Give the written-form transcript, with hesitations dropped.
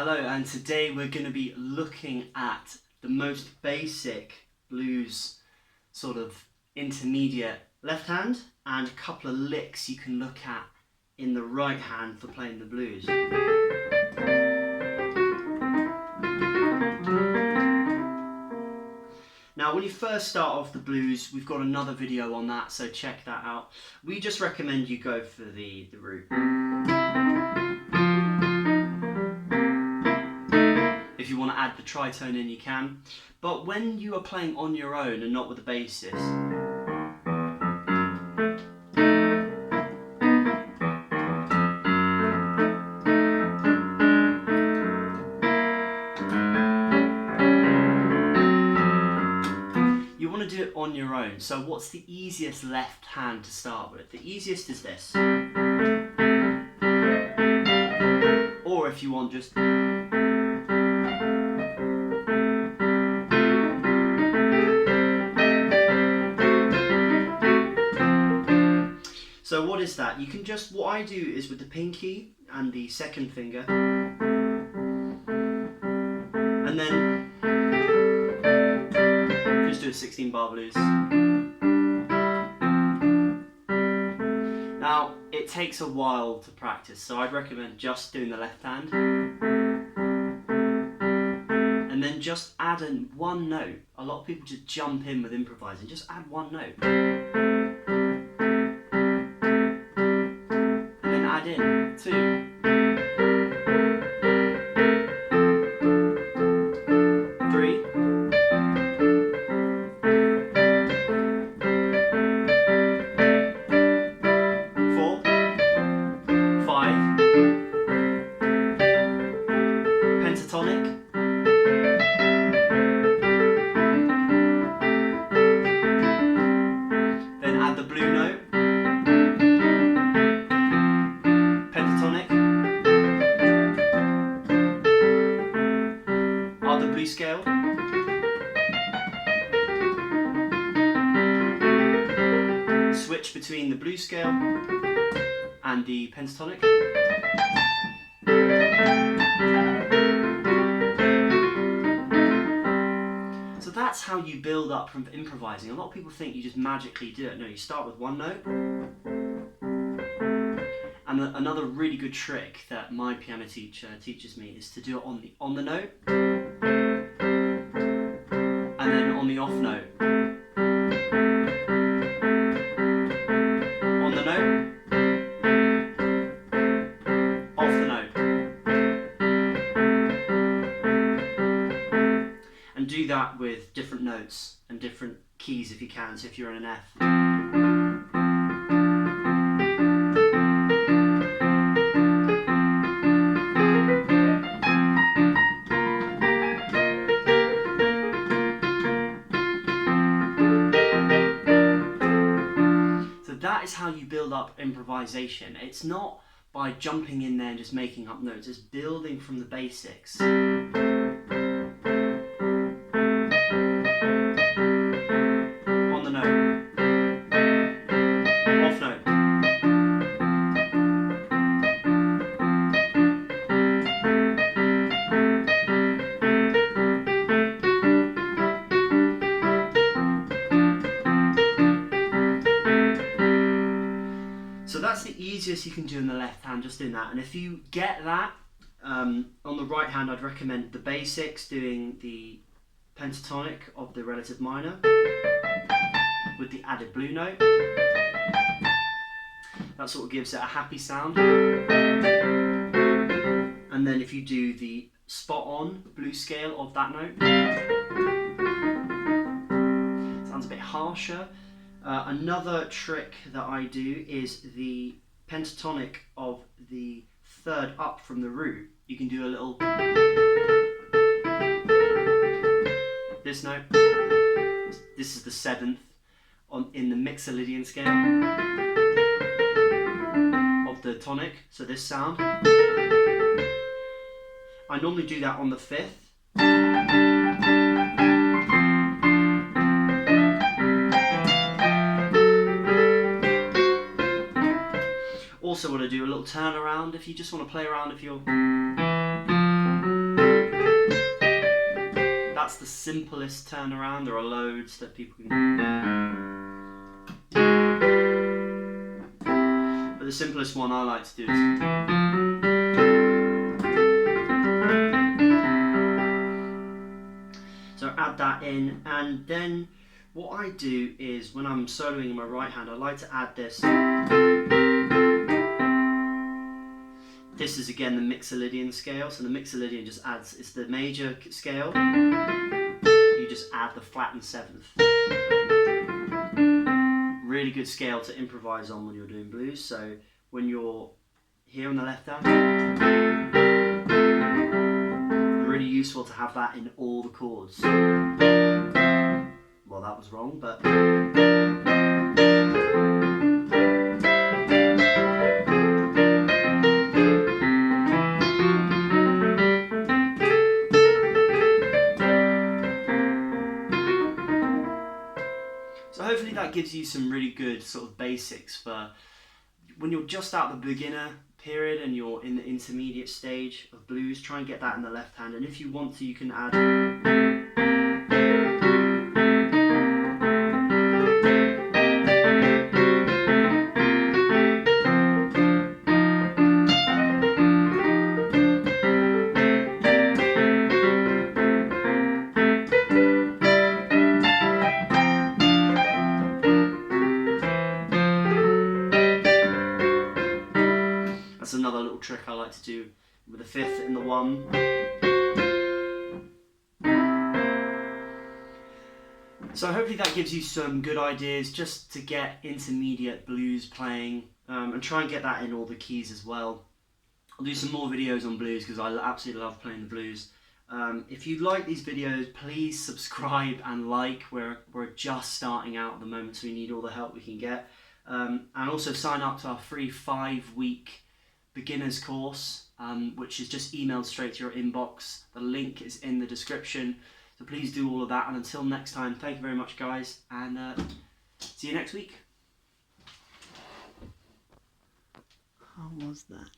Hello, and today we're going to be looking at the most basic blues sort of intermediate left hand and a couple of licks you can look at in the right hand for playing the blues. Now when you first start off the blues, we've got another video on that, so check that out. We just recommend you go for the root. If you want to add the tritone in, you can. But when you are playing on your own and not with a bassist, you want to do it on your own. So what's the easiest left hand to start with? The easiest is this. Or if you want just... So what is that? You can just, what I do is with the pinky and the second finger, and then just do a 16 bar blues. Now it takes a while to practice, so I'd recommend just doing the left hand and then just add in one note. A lot of people just jump in with improvising, just add one note. In 2, 3, 4, 5, pentatonic, then add the blue note. The blue scale, switch between the blue scale and the pentatonic. So that's how you build up from improvising. A lot of people think you just magically do it. No, you start with one note. And another really good trick that my piano teacher teaches me is to do it on the note. And then on the off note. On the note. Off the note. And do that with different notes and different keys if you can, so if you're on an F. That is how you build up improvisation. It's not by jumping in there and just making up notes, it's building from the basics. On the note. Off note. So that's the easiest you can do in the left hand, just doing that. And if you get that, on the right hand I'd recommend the basics, doing the pentatonic of the relative minor with the added blue note. That sort of gives it a happy sound. And then if you do the spot on blue scale of that note, sounds a bit harsher. Another trick that I do is the pentatonic of the third up from the root. You can do a little... This note. This is the 7th in the Mixolydian scale of the tonic, so this sound. I normally do that on the 5th. Also want to do a little turnaround if you just want to play around if you're... that's the simplest turnaround. There are loads that people can. But the simplest one I like to do is. So add that in, and then what I do is when I'm soloing in my right hand, I like to add this. This is again the Mixolydian scale. So the Mixolydian just adds, it's the major scale. You just add the flattened seventh. Really good scale to improvise on when you're doing blues. So when you're here on the left hand, really useful to have that in all the chords. Well, that was wrong, but. So hopefully that gives you some really good sort of basics for when you're just out the beginner period and you're in the intermediate stage of blues. Try and get that in the left hand, and if you want to, you can add. That's another little trick I like to do with the fifth and the one. So hopefully that gives you some good ideas just to get intermediate blues playing, and try and get that in all the keys as well. I'll do some more videos on blues because I absolutely love playing the blues. If you like these videos, please subscribe and like. We're just starting out at the moment, so we need all the help we can get. And also sign up to our free 5-week beginners course, which is just emailed straight to your inbox. The link is in the description, so please do all of that. And until next time, thank you very much, guys, and see you next week. How was that?